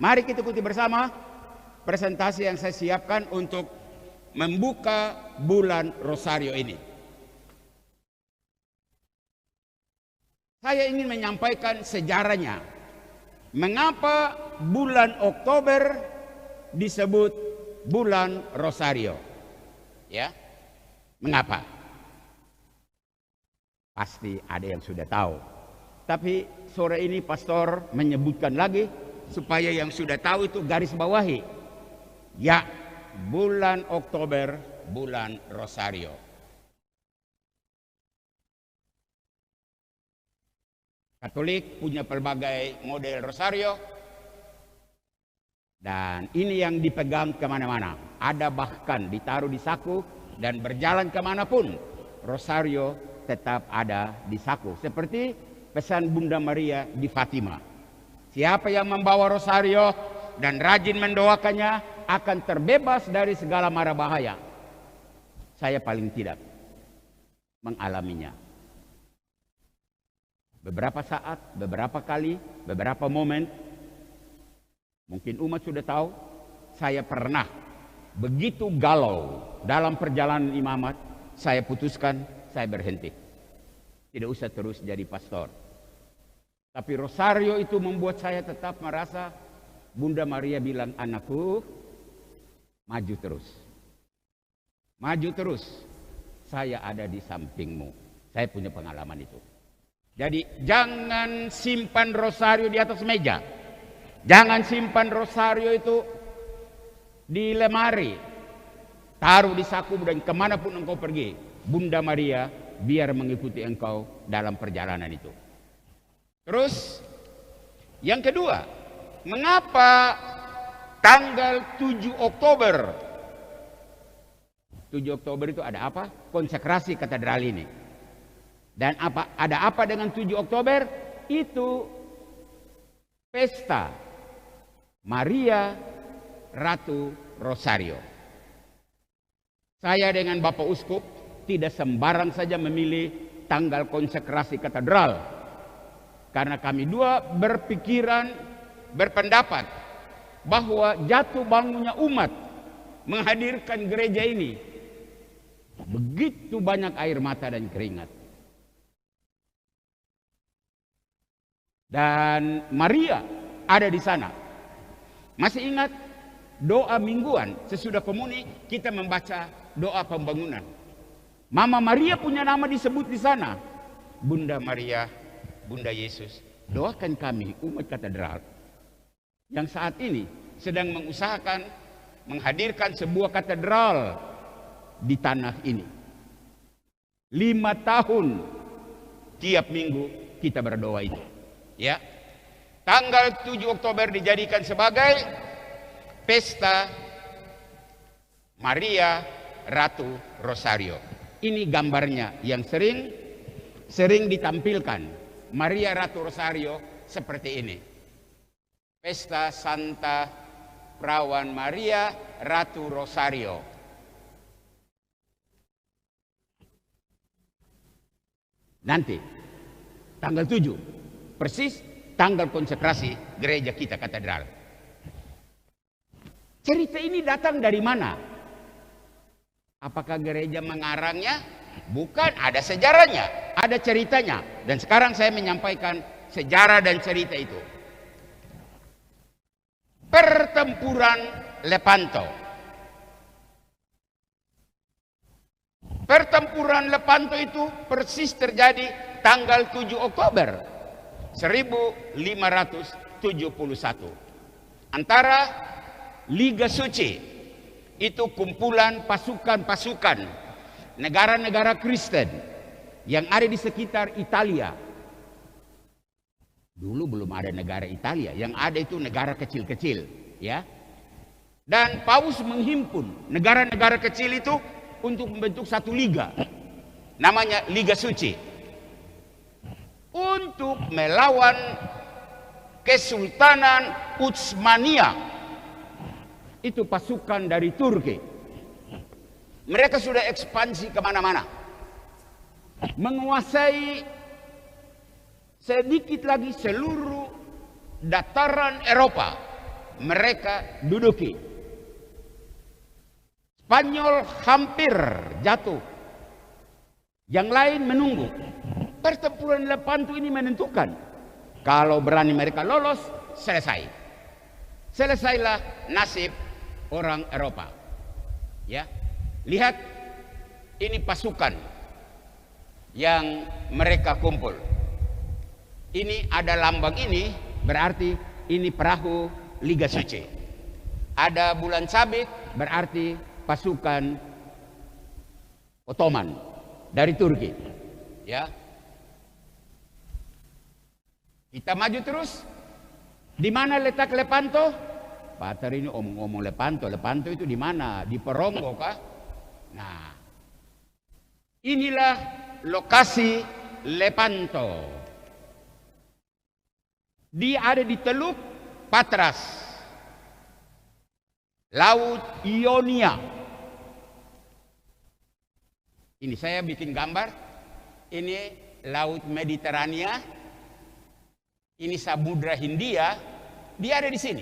Mari kita ikuti bersama presentasi yang saya siapkan untuk membuka bulan Rosario ini. Saya ingin menyampaikan sejarahnya. Mengapa bulan Oktober disebut bulan Rosario? Ya, mengapa? Pasti ada yang sudah tahu. Tapi sore ini pastor menyebutkan lagi supaya yang sudah tahu itu garis bawahi. Ya, bulan Oktober, bulan Rosario. Katolik punya pelbagai model Rosario. Dan ini yang dipegang kemana-mana. Ada bahkan ditaruh di saku dan berjalan kemanapun. Rosario tetap ada di saku. Seperti pesan Bunda Maria di Fatima. Siapa yang membawa Rosario dan rajin mendoakannya akan terbebas dari segala mara bahaya. Saya paling tidak mengalaminya. Beberapa saat, beberapa kali, beberapa momen, mungkin umat sudah tahu, saya pernah begitu galau dalam perjalanan imamat, saya putuskan, saya berhenti. Tidak usah terus jadi pastor. Tapi Rosario itu membuat saya tetap merasa Bunda Maria bilang, anakku, maju terus. Maju terus. Saya ada di sampingmu. Saya punya pengalaman itu. Jadi jangan simpan Rosario di atas meja. Jangan simpan Rosario itu di lemari. Taruh di saku dan kemanapun engkau pergi. Bunda Maria biar mengikuti engkau dalam perjalanan itu. Terus yang kedua, mengapa tanggal 7 Oktober? 7 Oktober itu ada apa? Konsekrasi katedral ini. Dan ada apa dengan 7 Oktober? Itu pesta Maria Ratu Rosario. Saya dengan Bapak Uskup tidak sembarang saja memilih tanggal konsekrasi katedral. Karena kami dua berpendapat bahwa jatuh bangunnya umat menghadirkan gereja ini begitu banyak air mata dan keringat. Dan Maria ada di sana. Masih ingat doa mingguan sesudah komuni kita membaca doa pembangunan. Mama Maria punya nama disebut di sana. Bunda Maria, Bunda Yesus, doakan kami umat katedral yang saat ini sedang mengusahakan menghadirkan sebuah katedral di tanah ini. 5 tahun tiap minggu kita berdoa itu. Ya. Tanggal 7 Oktober dijadikan sebagai pesta Maria Ratu Rosario. Ini gambarnya yang sering ditampilkan. Maria Ratu Rosario seperti ini. Pesta Santa Perawan Maria Ratu Rosario. Nanti tanggal 7 persis tanggal konsekrasi gereja kita katedral. Cerita ini datang dari mana? Apakah gereja mengarangnya? Bukan, ada sejarahnya, ada ceritanya. Dan sekarang saya menyampaikan sejarah dan cerita itu. Pertempuran Lepanto. Pertempuran Lepanto itu persis terjadi tanggal 7 Oktober 1571. Antara Liga Suci, itu kumpulan pasukan-pasukan negara-negara Kristen yang ada di sekitar Italia. Dulu belum ada negara Italia, yang ada itu negara kecil-kecil, ya. Dan Paus menghimpun negara-negara kecil itu untuk membentuk satu liga, namanya Liga Suci, untuk melawan Kesultanan Utsmania. Itu pasukan dari Turki. Mereka sudah ekspansi kemana-mana, menguasai sedikit lagi seluruh dataran Eropa. mereka duduki. Spanyol hampir jatuh, yang lain menunggu. Pertempuran Lepanto ini menentukan. Kalau berani mereka lolos, selesai. Selesailah nasib orang Eropa. Ya, lihat ini pasukan yang mereka kumpul. Ini ada lambang ini, berarti ini perahu Liga Suci. Ada bulan sabit, berarti pasukan Ottoman dari Turki. Ya, kita maju terus. Di mana letak Lepanto? Pater ini omong-omong Lepanto. Lepanto itu di mana? Di Perongo kah? Nah, inilah lokasi Lepanto. Dia ada di Teluk Patras, Laut Ionia. Ini saya bikin gambar. Ini Laut Mediterania. Ini Samudra Hindia, dia ada di sini.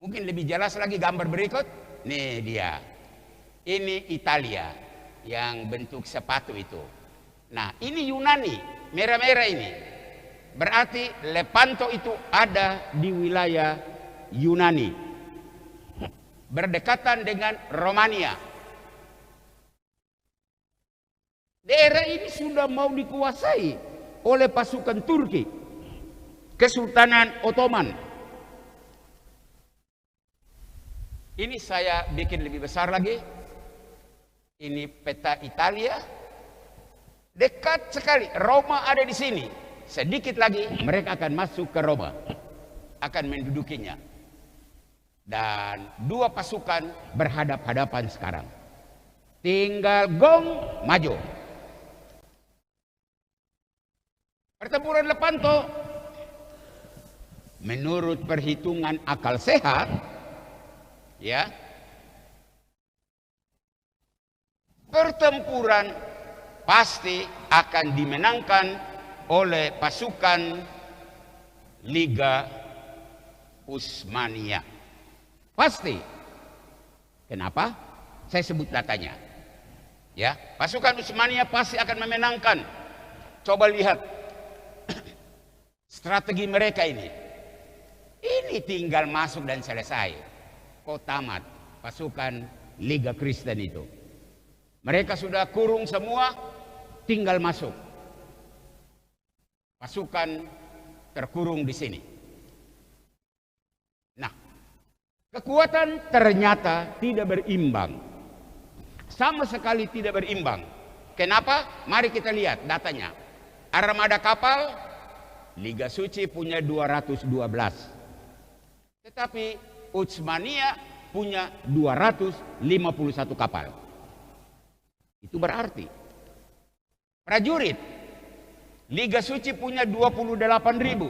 Mungkin lebih jelas lagi gambar berikut. Nih dia. Ini Italia yang bentuk sepatu itu. Nah, ini Yunani, merah-merah ini. Berarti Lepanto itu ada di wilayah Yunani. Berdekatan dengan Romania. Daerah ini sudah mau dikuasai oleh pasukan Turki. Kesultanan Ottoman. Ini saya bikin lebih besar lagi. Ini peta Italia. Dekat sekali. Roma ada di sini. Sedikit lagi mereka akan masuk ke Roma. Akan mendudukinya. Dan dua pasukan berhadap-hadapan sekarang. Tinggal gong, maju. Pertempuran Lepanto, menurut perhitungan akal sehat, ya, pertempuran pasti akan dimenangkan oleh pasukan Liga Utsmaniyah. Pasti. Kenapa? Saya sebut datanya. Ya, pasukan Utsmaniyah pasti akan memenangkan. Coba lihat strategi mereka ini. Ini tinggal masuk dan selesai. Kok tamat pasukan Liga Kristen itu. Mereka sudah kurung semua, tinggal masuk. Pasukan terkurung di sini. Nah, kekuatan ternyata tidak berimbang. Sama sekali tidak berimbang. Kenapa? Mari kita lihat datanya. Armada kapal, Liga Suci punya 212. Tetapi Utsmaniyah punya 251 kapal. Itu berarti prajurit Liga Suci punya 28.000.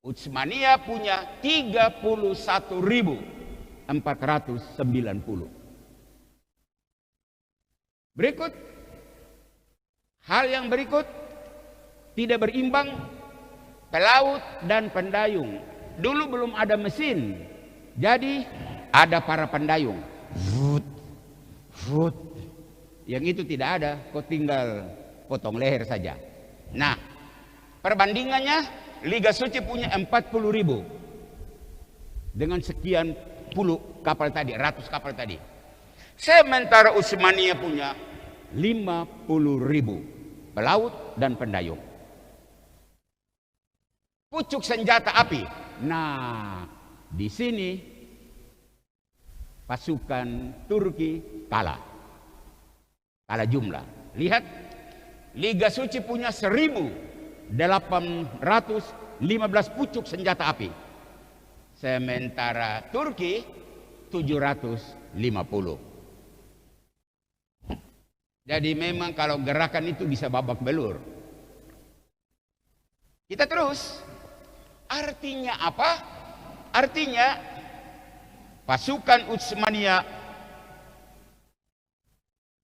Utsmaniyah punya 31.490. Berikut hal yang berikut tidak berimbang, pelaut dan pendayung. Dulu belum ada mesin, jadi ada para pendayung. Yang itu tidak ada, kok tinggal potong leher saja. Nah, perbandingannya Liga Suci punya 40.000 dengan sekian puluh kapal tadi, ratus kapal tadi. Sementara Utsmaniyah punya 50.000 pelaut dan pendayung. Pucuk senjata api. Nah, di sini pasukan Turki kalah. Kalah jumlah. Lihat, Liga Suci punya 1.815 pucuk senjata api. Sementara Turki 750. Jadi memang kalau gerakan itu bisa babak belur. Kita terus. Artinya apa? Artinya pasukan Utsmaniyah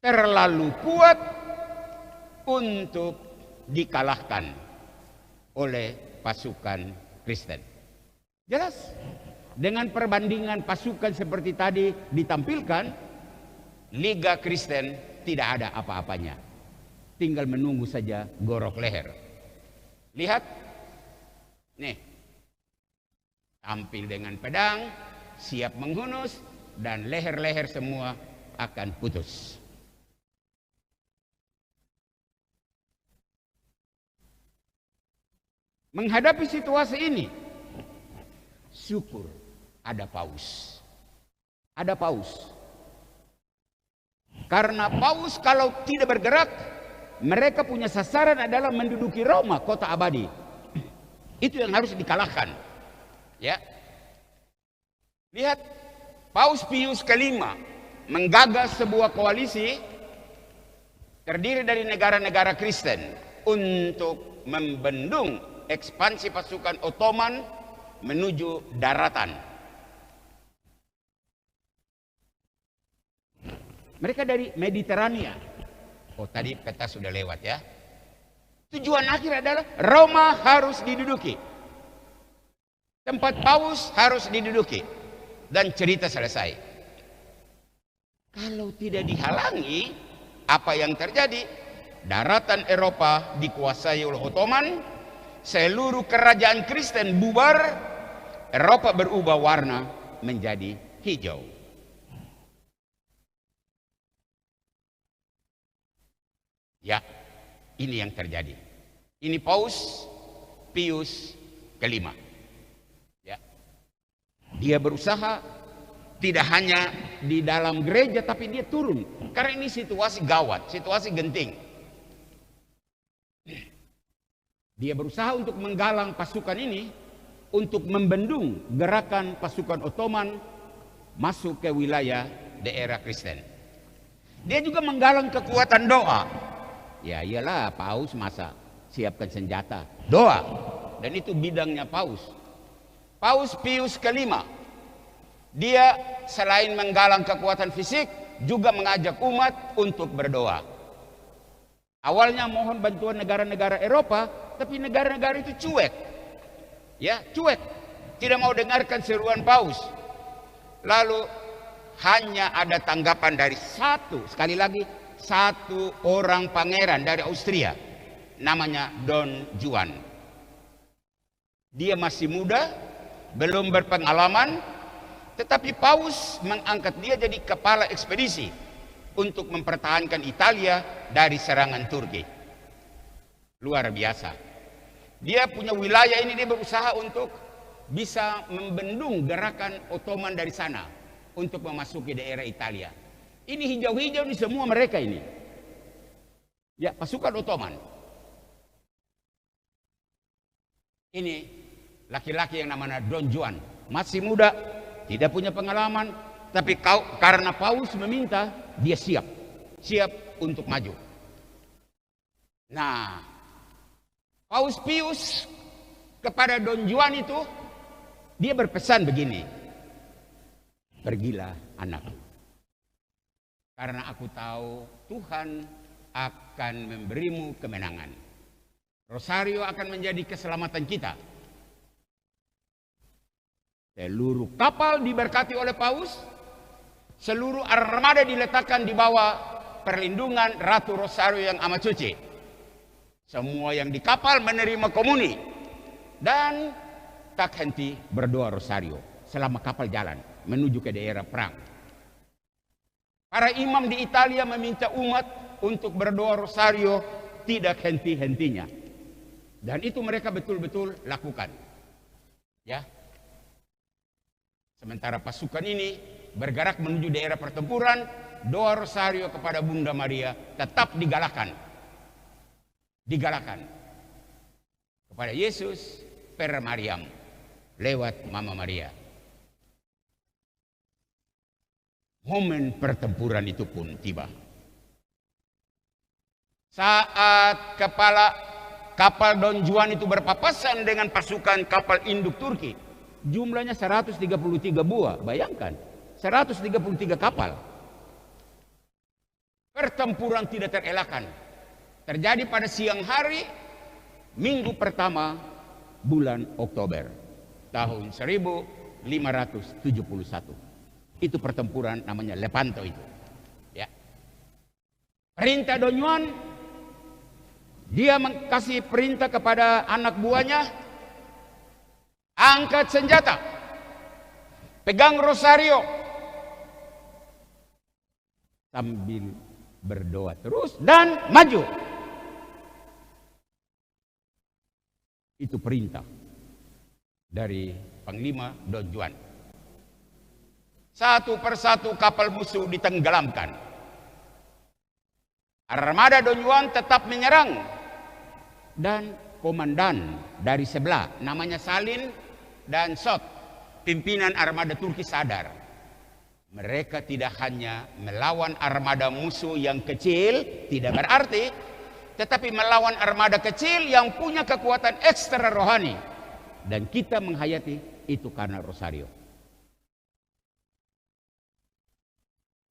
terlalu kuat untuk dikalahkan oleh pasukan Kristen. Jelas. Dengan perbandingan pasukan seperti tadi ditampilkan, Liga Kristen tidak ada apa-apanya. Tinggal menunggu saja gorok leher. Lihat. Nih. Tampil dengan pedang, siap menghunus, dan leher-leher semua akan putus. Menghadapi situasi ini, syukur ada paus. Ada paus. Karena paus kalau tidak bergerak, mereka punya sasaran adalah menduduki Roma, kota abadi. Itu yang harus dikalahkan. Ya. Lihat, Paus Pius kelima menggagas sebuah koalisi terdiri dari negara-negara Kristen untuk membendung ekspansi pasukan Ottoman menuju daratan. Mereka dari Mediterania. Oh, tadi peta sudah lewat ya. Tujuan akhir adalah Roma harus diduduki. Tempat Paus harus diduduki. Dan cerita selesai. Kalau tidak dihalangi, apa yang terjadi? Daratan Eropa dikuasai oleh Ottoman, seluruh kerajaan Kristen bubar, Eropa berubah warna menjadi hijau. Ya, ini yang terjadi. Ini Paus Pius kelima. Ya. Dia berusaha tidak hanya di dalam gereja, tapi dia turun. Karena ini situasi gawat, situasi genting. Dia berusaha untuk menggalang pasukan ini untuk membendung gerakan pasukan Ottoman masuk ke wilayah daerah Kristen. Dia juga menggalang kekuatan doa. Ya iyalah, Paus masa siapkan senjata, doa. Dan itu bidangnya Paus. Paus Pius kelima, dia selain menggalang kekuatan fisik, juga mengajak umat untuk berdoa. Awalnya mohon bantuan negara-negara Eropa, tapi negara-negara itu cuek. Ya, cuek. Tidak mau dengarkan seruan Paus. Lalu hanya ada tanggapan dari sekali lagi, satu orang pangeran dari Austria, namanya Don Juan. Dia masih muda, belum berpengalaman, tetapi Paus mengangkat dia jadi kepala ekspedisi untuk mempertahankan Italia dari serangan Turki. Luar biasa. Dia punya wilayah ini, dia berusaha untuk bisa membendung gerakan Ottoman dari sana untuk memasuki daerah Italia. Ini hijau-hijau nih semua mereka ini. Ya, pasukan Ottoman. Ini laki-laki yang namanya Don Juan, masih muda, tidak punya pengalaman, tapi karena Paus meminta, dia siap untuk maju. Nah, Paus Pius kepada Don Juan itu, dia berpesan begini, pergilah anakku, karena aku tahu Tuhan akan memberimu kemenangan. Rosario akan menjadi keselamatan kita. Seluruh kapal diberkati oleh Paus, seluruh armada diletakkan di bawah perlindungan Ratu Rosario yang amat suci. Semua yang di kapal menerima komuni dan tak henti berdoa Rosario selama kapal jalan menuju ke daerah perang. Para imam di Italia meminta umat untuk berdoa Rosario tidak henti-hentinya. Dan itu mereka betul-betul lakukan. Ya. Sementara pasukan ini bergerak menuju daerah pertempuran, doa Rosario kepada Bunda Maria tetap digalakan. Digalakan. Kepada Yesus per Mariam lewat Mama Maria. Momen pertempuran itu pun tiba. Saat kepala kapal Don Juan itu berpapasan dengan pasukan kapal induk Turki, jumlahnya 133 buah, bayangkan, 133 kapal. Pertempuran tidak terelakkan. Terjadi pada siang hari, minggu pertama bulan Oktober. tahun 1571. Itu pertempuran namanya Lepanto itu. Ya. Perintah Don Juan, dia kasih perintah kepada anak buahnya, angkat senjata, pegang rosario, sambil berdoa terus dan maju. Itu perintah dari Panglima Don Juan. Satu persatu kapal musuh ditenggelamkan. Armada Don Juan tetap menyerang. Dan komandan dari sebelah, namanya Salin dan Sot, pimpinan armada Turki sadar. Mereka tidak hanya melawan armada musuh yang kecil, tidak berarti, tetapi melawan armada kecil yang punya kekuatan ekstra rohani. Dan kita menghayati itu karena rosario.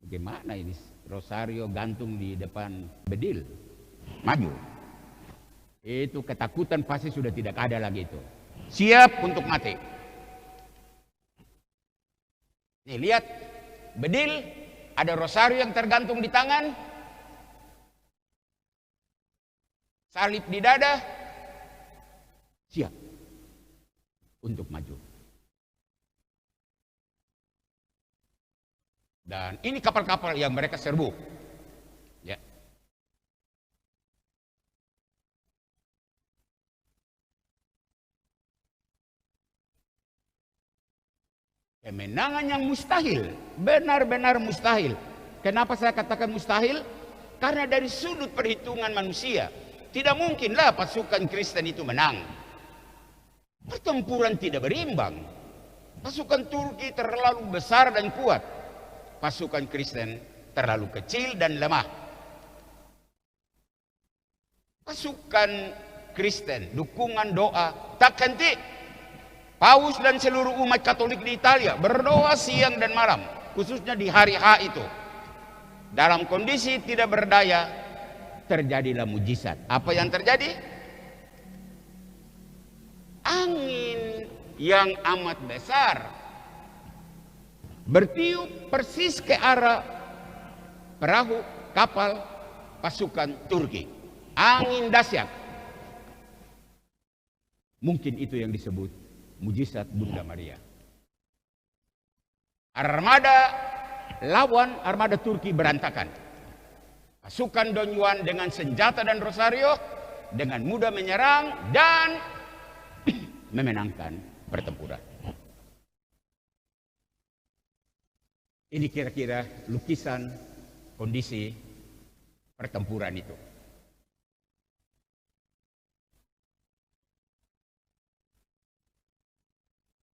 Bagaimana ini rosario gantung di depan bedil? Maju. Itu ketakutan pasti sudah tidak ada lagi itu. Siap untuk mati. Nih lihat, bedil ada rosario yang tergantung di tangan, salib di dada, siap untuk maju. Dan ini kapal-kapal yang mereka serbu. Ya. Kemenangan yang mustahil, benar-benar mustahil. Kenapa saya katakan mustahil? Karena dari sudut perhitungan manusia, tidak mungkinlah pasukan Kristen itu menang. Pertempuran tidak berimbang. Pasukan Turki terlalu besar dan kuat. Pasukan Kristen terlalu kecil dan lemah. Pasukan Kristen, dukungan doa tak henti. Paus dan seluruh umat Katolik di Italia berdoa siang dan malam, khususnya di hari H itu. Dalam kondisi tidak berdaya, terjadilah mujizat. Apa yang terjadi? Angin yang amat besar bertiup persis ke arah perahu kapal pasukan Turki. Angin dahsyat. Mungkin itu yang disebut mujizat Bunda Maria. Armada lawan armada Turki berantakan. Pasukan Don Juan dengan senjata dan rosario dengan mudah menyerang dan memenangkan pertempuran. Ini kira-kira lukisan kondisi pertempuran itu.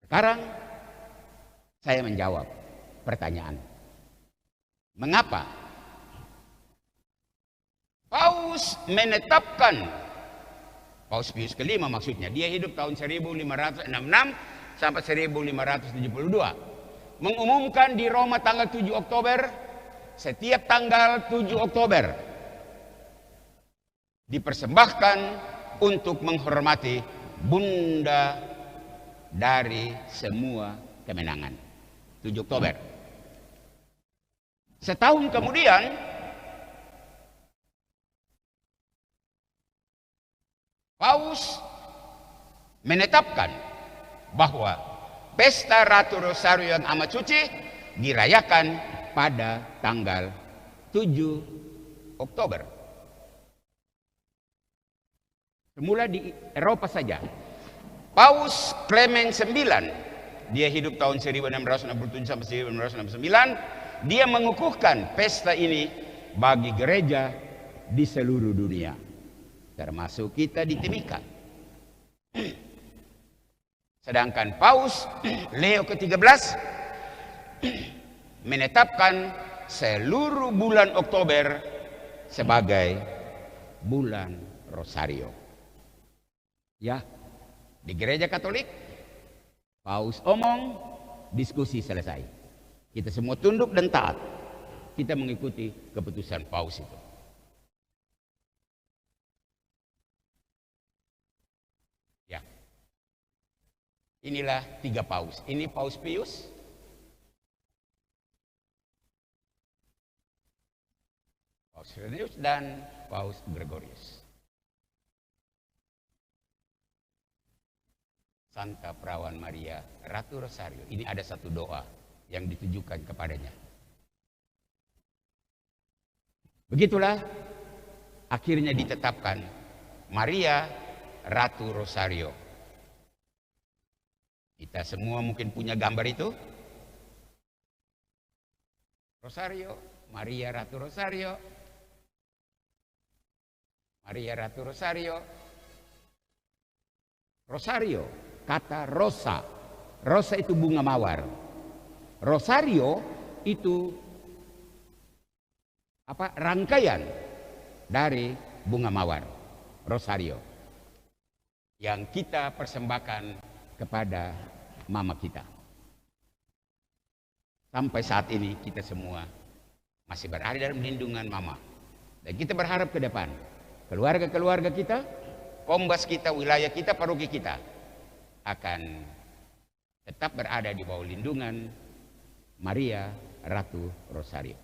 Sekarang saya menjawab pertanyaan. Mengapa Paus menetapkan, Paus Pius kelima maksudnya, dia hidup tahun 1566 sampai 1572, mengumumkan di Roma tanggal 7 Oktober, setiap tanggal 7 Oktober dipersembahkan untuk menghormati Bunda dari semua kemenangan. 7 Oktober. Setahun kemudian Paus menetapkan bahwa pesta Ratu Rosario yang amat suci dirayakan pada tanggal 7 Oktober. Semula di Eropa saja. Paus Clement IX, dia hidup tahun 1667 sampai 1669, dia mengukuhkan pesta ini bagi gereja di seluruh dunia, termasuk kita di Timika. Sedangkan Paus Leo ke-13 menetapkan seluruh bulan Oktober sebagai bulan Rosario. Ya, di gereja Katolik, Paus omong, diskusi selesai. Kita semua tunduk dan taat. Kita mengikuti keputusan Paus itu. Ya. Inilah 3 paus. Ini Paus Pius, Paus Irenaeus, dan Paus Gregorius. Santa Perawan Maria, Ratu Rosario. Ini ada satu doa yang ditujukan kepadanya. Begitulah akhirnya ditetapkan Maria Ratu Rosario. Kita semua mungkin punya gambar itu. Rosario, Maria Ratu Rosario. Maria Ratu Rosario. Rosario, kata rosa. Rosa itu bunga mawar. Rosario itu rangkaian dari bunga mawar. Rosario yang kita persembahkan kepada mama kita. Sampai saat ini kita semua masih berada dalam lindungan mama. Dan kita berharap ke depan keluarga-keluarga kita, kombas kita, wilayah kita, paroki kita akan tetap berada di bawah lindungan Maria Ratu Rosario.